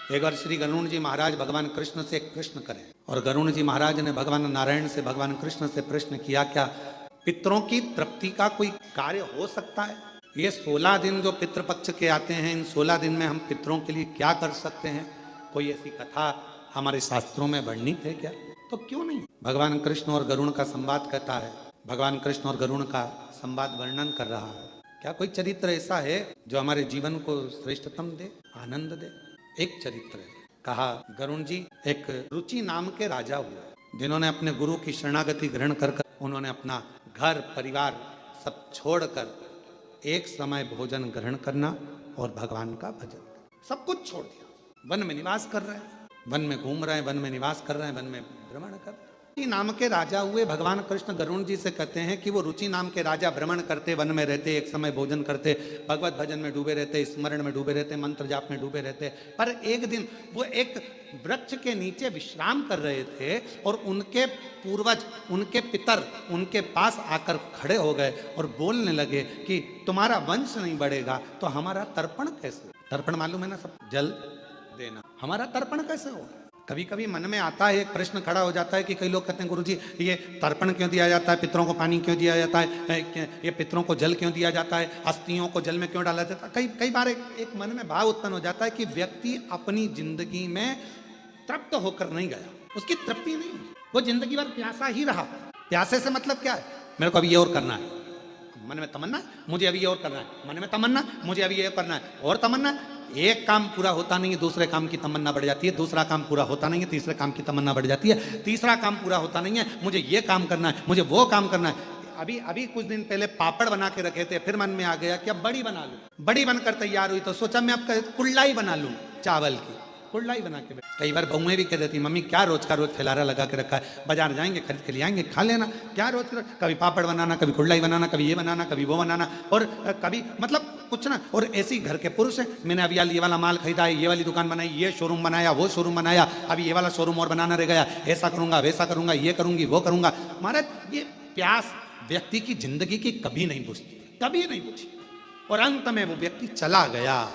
एक बार श्री गरुण जी महाराज भगवान कृष्ण से प्रश्न करें, और गरुण जी महाराज ने भगवान नारायण से भगवान कृष्ण से प्रश्न किया, क्या पितरों की तृप्ति का कोई कार्य हो सकता है? ये 16 दिन जो पितृपक्ष के आते हैं, इन 16 दिन में हम पितरों के लिए क्या कर सकते हैं? कोई ऐसी कथा हमारे शास्त्रों में वर्णित है क्या? तो क्यों नहीं? भगवान कृष्ण और गरुण का संवाद कहता है, भगवान कृष्ण और गरुण का संवाद वर्णन कर रहा है। क्या कोई चरित्र ऐसा है जो हमारे जीवन को श्रेष्ठतम दे, आनंद दे? एक चरित्र है। कहा, गरुण जी एक रुचि नाम के राजा हुए, जिन्होंने अपने गुरु की शरणागति ग्रहण कर उन्होंने अपना घर परिवार सब छोड़कर एक समय भोजन ग्रहण करना और भगवान का भजन, सब कुछ छोड़ दिया। वन में निवास कर रहे हैं, वन में घूम रहे हैं, वन में निवास कर रहे हैं, वन में भ्रमण कर रहे हैं। रुचि नाम के राजा हुए। भगवान कृष्ण गरुण जी से कहते हैं कि वो रुचि नाम के राजा भ्रमण करते, वन में रहते, एक समय भोजन करते, भगवत भजन में डूबे रहते, स्मरण में डूबे रहते, मंत्र जाप में डूबे रहते। पर एक दिन वो एक वृक्ष के नीचे विश्राम कर रहे थे और उनके पूर्वज, उनके पितर उनके पास आकर खड़े हो गए और बोलने लगे कि तुम्हारा वंश नहीं बढ़ेगा तो हमारा तर्पण कैसे? तर्पण मालूम है ना सब, जल देना। हमारा तर्पण कैसे हो? कभी कभी मन में आता है, एक प्रश्न खड़ा हो जाता है कि कई लोग कहते हैं गुरुजी ये तर्पण क्यों दिया जाता है, पितरों को पानी क्यों दिया जाता है, ये पितरों को जल क्यों दिया जाता है, अस्थियों को जल में क्यों डाला जाता है? कई बार एक मन में भाव उत्पन्न हो जाता है कि व्यक्ति अपनी जिंदगी में तृप्त होकर नहीं गया, उसकी तृप्ति नहीं, वो जिंदगी भर प्यासा ही रहा। प्यासे से मतलब क्या है? मेरे को अभी ये और करना है, मन में तमन्ना, मुझे अभी ये और करना है, मन में तमन्ना, मुझे अभी ये करना है, और तमन्ना। एक काम पूरा होता नहीं है, दूसरे काम की तमन्ना बढ़ जाती है, दूसरा काम पूरा होता नहीं है, तीसरे काम की तमन्ना बढ़ जाती है, तीसरा काम पूरा होता नहीं है, मुझे ये काम करना है, मुझे वो काम करना है। अभी कुछ दिन पहले पापड़ बना के रखे थे, फिर मन में आ गया कि अब बड़ी बना लूं। बड़ी बनकर तैयार हुई तो सोचा मैं अब कुल्लाई बना लूं, चावल की कुल्लाई बना के। कई बार बहुएं भी कह देती, मम्मी क्या रोज का रोज फैलारा लगा के रखा है, बाजार जाएंगे खरीद के ले आएंगे, खा लेना, क्या रोज का कभी पापड़ बनाना, कभी कुल्लाई बनाना, कभी ये बनाना, कभी वो बनाना, और कभी मतलब कुछ ना। और ऐसी घर के पुरुष है, मैंने अभी ये वाला माल खरीदा है, ये वाली दुकान बनाई, ये शोरूम बनाया, वो शोरूम बनाया, अभी ये वाला शोरूम और बनाना रह गया, ऐसा करूंगा वैसा करूंगा, ये करूंगी वो करूंगा। महाराज ये प्यास व्यक्ति की जिंदगी की कभी नहीं बुझती, कभी नहीं बुझी, और अंत में वो व्यक्ति चला गया।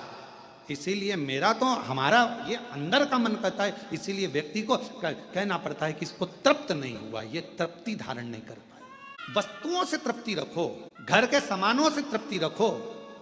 इसीलिए मेरा तो हमारा ये अंदर का मन कहता है, इसीलिए व्यक्ति को कहना पड़ता है कि इसको तृप्त नहीं हुआ, ये तृप्ति धारण नहीं कर पाए। वस्तुओं से तृप्ति रखो, घर के सामानों से तृप्ति रखो,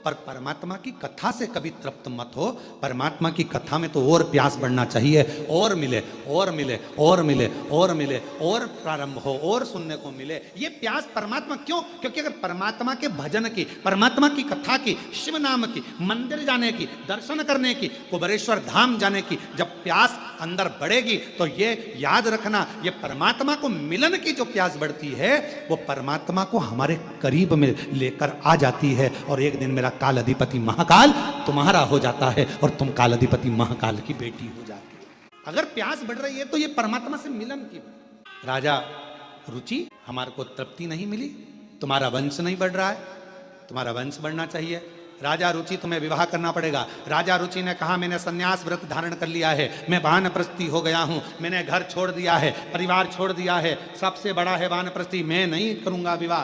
पर परमात्मा की कथा से कभी तृप्त मत हो। परमात्मा की कथा में तो और प्यास बढ़ना चाहिए, और मिले और मिले और मिले और मिले, और प्रारंभ हो और सुनने को मिले। ये प्यास परमात्मा क्यों? क्योंकि अगर परमात्मा के भजन की, परमात्मा की कथा की, शिव नाम की, मंदिर जाने की, दर्शन करने की, कुबेरेश्वर धाम जाने की जब प्यास अंदर बढ़ेगी तो ये याद रखना, ये परमात्मा को मिलन की जो प्यास बढ़ती है वो परमात्मा को हमारे करीब में लेकर आ जाती है। और एक दिन मेरा काल अधिपति महाकाल तुम्हारा हो जाता है और तुम काल अधिपति महाकाल की बेटी हो जाती है। अगर प्यास बढ़ रही है तो ये परमात्मा से मिलन की। राजा रुचि, हमारे को तृप्ति नहीं मिली, तुम्हारा वंश नहीं बढ़ रहा है, तुम्हारा वंश बढ़ना चाहिए। राजा रुचि, तुम्हें विवाह करना पड़ेगा। राजा रुचि ने कहा, मैंने संन्यास व्रत धारण कर लिया है, मैं वानप्रस्थी हो गया हूं, मैंने घर छोड़ दिया है, परिवार छोड़ दिया है, सबसे बड़ा है वानप्रस्थी, मैं नहीं करूंगा विवाह।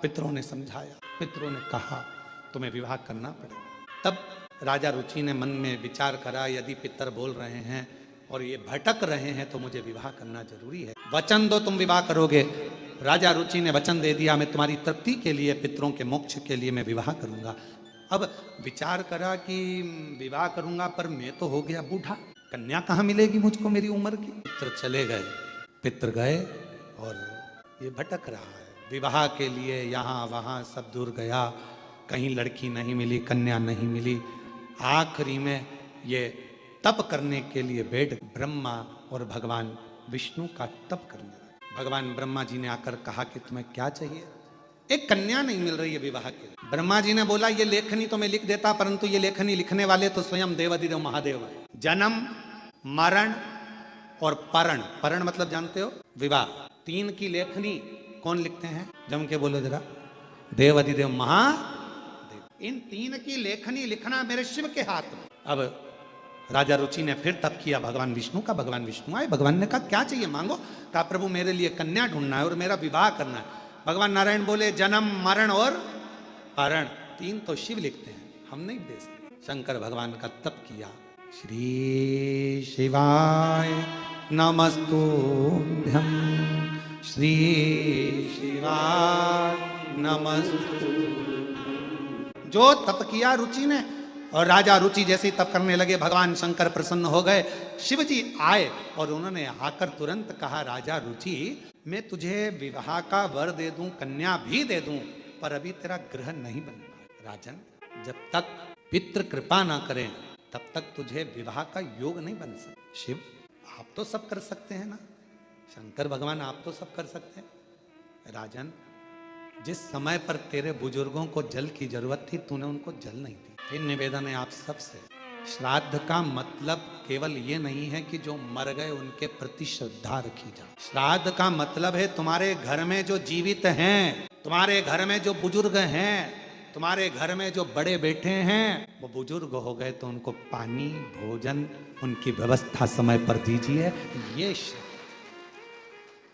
पितरों ने समझाया, पितरों ने कहा तुम्हें विवाह करना पड़ेगा। तब राजा रुचि ने मन में विचार करा, यदि पितर बोल रहे हैं और ये भटक रहे हैं तो मुझे विवाह करना जरूरी है। वचन दो तुम विवाह करोगे। राजा रुचि ने वचन दे दिया, मैं तुम्हारी तृप्ति के लिए, पितरों के मोक्ष के लिए मैं विवाह करूंगा। अब विचार करा कि विवाह करूंगा पर मैं तो हो गया बूढ़ा, कन्या कहाँ मिलेगी मुझको मेरी उम्र की। पितर चले गए, पितर गए और ये भटक रहा है विवाह के लिए, यहाँ वहाँ सब दूर गया, कहीं लड़की नहीं मिली, कन्या नहीं मिली। आखिरी में ये तप करने के लिए बैठ, ब्रह्मा और भगवान विष्णु का तप करने लगे। भगवान ब्रह्मा जी ने आकर कहा कि तुम्हें क्या चाहिए? एक कन्या नहीं मिल रही है विवाह के लिए। ब्रह्मा जी ने बोला, ये लेखनी तो मैं लिख देता, परंतु ये लेखनी लिखने वाले तो स्वयं देवाधिदेव महादेव है। जन्म, मरण और परण, परण मतलब जानते हो, विवाह, तीन की लेखनी कौन लिखते हैं? जम के बोलो जरा, देवाधिदेव महादेव। इन तीन की लेखनी लिखना मेरे शिव के हाथ में। अब राजा रुचि ने फिर तप किया भगवान विष्णु का। भगवान विष्णु आए, भगवान ने कहा क्या चाहिए मांगो। कहा प्रभु मेरे लिए कन्या ढूंढना है और मेरा विवाह करना है। भगवान नारायण बोले, जन्म, मरण और परण, तीन तो शिव लिखते हैं, हम नहीं दे सकते। शंकर भगवान का तप किया, श्री शिवाय नमस्तुभ्यं, श्री शिवाय नमस्तु। जो तप किया रुचि ने, और राजा रुचि जैसे ही तप करने लगे, भगवान शंकर प्रसन्न हो गए। शिव जी आए और उन्होंने आकर तुरंत कहा, राजा रुचि, मैं तुझे विवाह का वर दे दूं, कन्या भी दे दूं, पर अभी तेरा ग्रह नहीं बन पाया। राजन, जब तक पितृ कृपा ना करें तब तक तुझे विवाह का योग नहीं बन सकता। शिव, आप तो सब कर सकते हैं ना, शंकर भगवान आप तो सब कर सकते हैं। राजन, जिस समय पर तेरे बुजुर्गों को जल की जरूरत थी, तूने उनको जल नहीं दी। फिर निवेदन है आप सबसे, श्राद्ध का मतलब केवल ये नहीं है कि जो मर गए उनके प्रति श्रद्धा रखी जाए। श्राद्ध का मतलब है तुम्हारे घर में जो जीवित हैं, तुम्हारे घर में जो बुजुर्ग हैं, तुम्हारे घर में जो बड़े बैठे हैं, वो बुजुर्ग हो गए तो उनको पानी, भोजन, उनकी व्यवस्था समय पर दीजिए। ये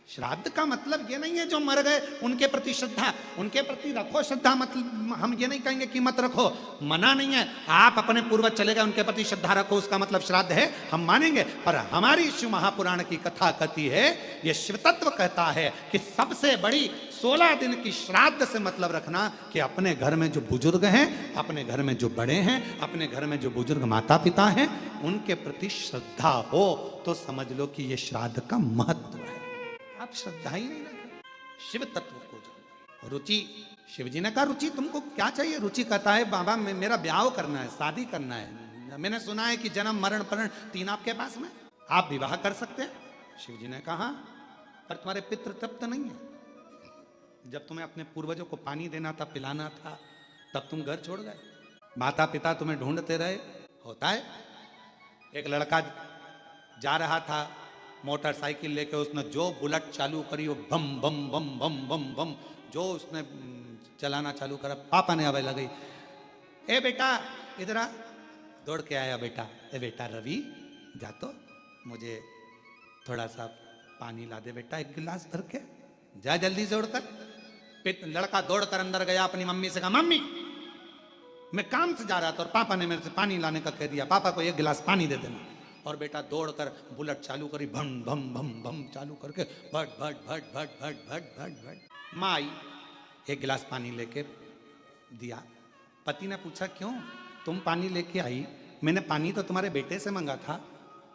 श्राद्ध का मतलब ये नहीं है जो मर गए उनके प्रति श्रद्धा, उनके प्रति रखो श्रद्धा, मतलब हम ये नहीं कहेंगे कि मत रखो, मना नहीं है। आप अपने पूर्वज चले गए, उनके प्रति श्रद्धा रखो, उसका मतलब श्राद्ध है, हम मानेंगे। पर हमारी शिव महापुराण की कथा कहती है, ये शिव तत्व कहता है कि सबसे बड़ी 16 दिन की श्राद्ध से मतलब रखना कि अपने घर में जो बुजुर्ग हैं, अपने घर में जो बड़े हैं, अपने घर में जो बुजुर्ग माता पिता हैं, उनके प्रति श्रद्धा हो तो समझ लो कि ये श्राद्ध का महत्व है। आप श्रद्धा ही नहीं रखते, शिव तत्व को जानो। रुचि, शिव जी ने कहा, रुचि तुमको क्या चाहिए? रुचि कहता है, बाबा मेरा ब्याह करना है, शादी करना है। मैंने सुना है कि जन्म मरण परण तीन आपके पास में, आप विवाह कर सकते हैं। शिव जी ने कहा, पर तुम्हारे पितृ तृप्त नहीं है। जब तुम्हें अपने पूर्वजों को पानी देना था, पिलाना था, तब तुम घर छोड़ गए, माता पिता तुम्हें ढूंढते रहे। होता है, एक लड़का जा रहा था मोटरसाइकिल लेके, उसने जो बुलेट चालू करी वो बम बम बम बम बम बम, जो उसने चलाना चालू करा, पापा ने आवाज लगाई, ए बेटा इधर आ। दौड़ के आया बेटा, ए बेटा रवि, जा तो मुझे थोड़ा सा पानी ला दे बेटा, एक गिलास भर के, जा जल्दी से उड़कर। लड़का दौड़कर अंदर गया, अपनी मम्मी से कहा, मम्मी मैं काम से जा रहा था और पापा ने मेरे से पानी लाने का कह दिया, पापा को एक गिलास पानी दे देना। और बेटा दौड़कर बुलेट चालू करी, भम भम भम भम चालू करके, भट भट भट भट भट भट भट भट। माँ आई, एक गिलास पानी लेके दिया। पति ने पूछा, क्यों तुम पानी लेके आई? मैंने पानी तो तुम्हारे बेटे से मंगा था,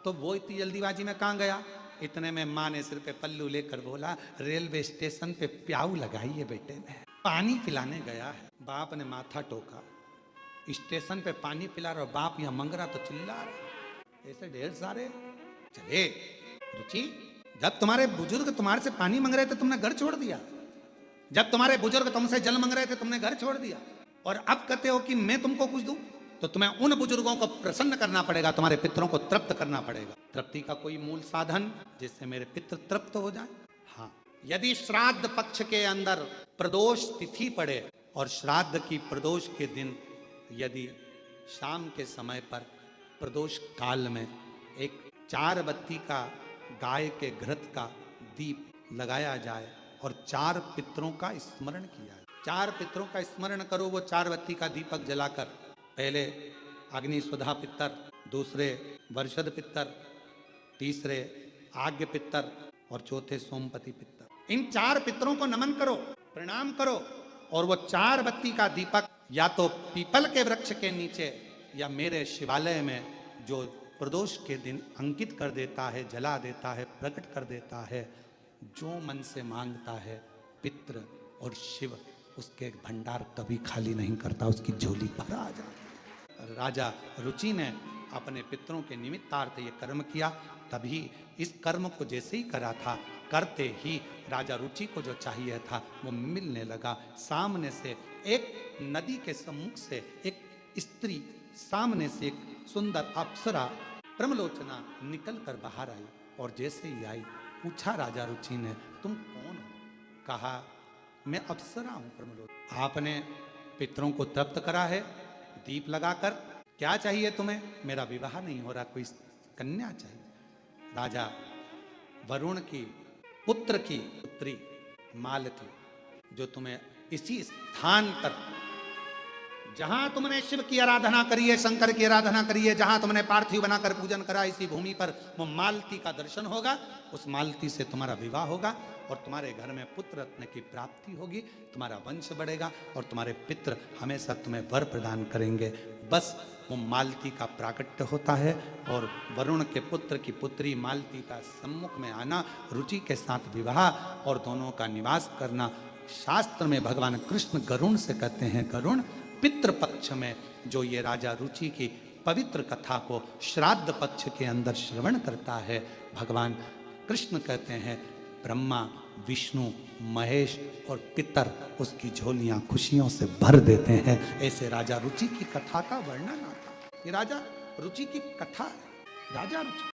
तो वो इतनी जल्दीबाजी में कहाँ गया? इतने में माँ ने सिर पे पल्लू लेकर बोला, रेलवे स्टेशन पे प्याऊ लगाई है बेटे ने, पानी पिलाने गया है। बाप ने माथा टोका, स्टेशन पे पानी पिला रहा, बाप यहाँ मंग रहा तो चिल्ला रहा। ऐसे ढेर सारे चले। रुचि, जब तुम्हारे बुजुर्ग तुम्हारे से पानी मांग रहे थे तुमने घर छोड़ दिया, जब तुम्हारे बुजुर्ग तुमसे जल मांग रहे थे तुमने घर छोड़ दिया, और अब कहते हो कि मैं तुमको कुछ दूं, तो तुम्हें उन बुजुर्गों को प्रसन्न करना पड़ेगा, तुम्हारे पितरों को तृप्त करना पड़ेगा। तृप्ति का कोई मूल साधन जिससे मेरे पितृ तृप्त हो जाए। हाँ, यदि श्राद्ध पक्ष के अंदर प्रदोष तिथि पड़े और श्राद्ध की प्रदोष के दिन यदि शाम के समय पर प्रदोष काल में एक 4 बत्ती का गाय के घृत का दीप लगाया जाए और 4 पितरों का स्मरण किया जाए। 4 पितरों का स्मरण करो, वो 4 बत्ती का दीपक जलाकर, पहले अग्निस्वधा पितर, दूसरे वर्षद पितर, तीसरे आज्ञ पितर और चौथे सोमपति पितर। इन 4 पितरों को नमन करो, प्रणाम करो, और वो 4 बत्ती का दीपक या तो पीपल के वृक्ष के नीचे या मेरे शिवालय में जो प्रदोष के दिन अंकित कर देता है, जला देता है, प्रकट कर देता है। जो मन से मांगता है पितृ और शिव उसके भंडार कभी खाली नहीं करता, उसकी झोली भरा आ जाती है। राजा रुचि ने अपने पितरों के निमित्तार्थ ये कर्म किया, तभी इस कर्म को जैसे ही करा था, करते ही राजा रुचि को जो चाहिए था वो मिलने लगा। सामने से एक नदी के सम्मुख से एक स्त्री, सामने से एक सुंदर अप्सरा ब्रह्मलोचना निकल कर बाहर आई, और जैसे ही आई पूछा राजा रुचि ने, तुम कौन हो? कहा, मैं अप्सरा हूं ब्रह्मलोचना। आपने पितरों को तृप्त करा है दीप लगाकर, क्या चाहिए तुम्हें? मेरा विवाह नहीं हो रहा, कोई कन्या चाहिए। राजा वरुण की पुत्र की पुत्री मालती, जो तुम्हें इसी स्थान पर जहां तुमने शिव की आराधना करी है, शंकर की आराधना करी है, जहां तुमने पार्थिव बनाकर पूजन करा, इसी भूमि पर वो मालती का दर्शन होगा। उस मालती से तुम्हारा विवाह होगा और तुम्हारे घर में पुत्र रत्न की प्राप्ति होगी, तुम्हारा वंश बढ़ेगा और तुम्हारे पितृ हमेशा तुम्हें वर प्रदान करेंगे। बस वो मालती का प्राकट्य होता है और वरुण के पुत्र की पुत्री मालती का सम्मुख में आना, रुचि के साथ विवाह और दोनों का निवास करना। शास्त्र में भगवान कृष्ण गरुण से कहते हैं, गरुण पितृपक्ष में जो ये राजा रुचि की पवित्र कथा को श्राद्ध पक्ष के अंदर श्रवण करता है, भगवान कृष्ण कहते हैं ब्रह्मा विष्णु महेश और पितर उसकी झोलियां खुशियों से भर देते हैं। ऐसे राजा रुचि की कथा का वर्णन आता है। ये राजा रुचि की कथा है। राजा रुचि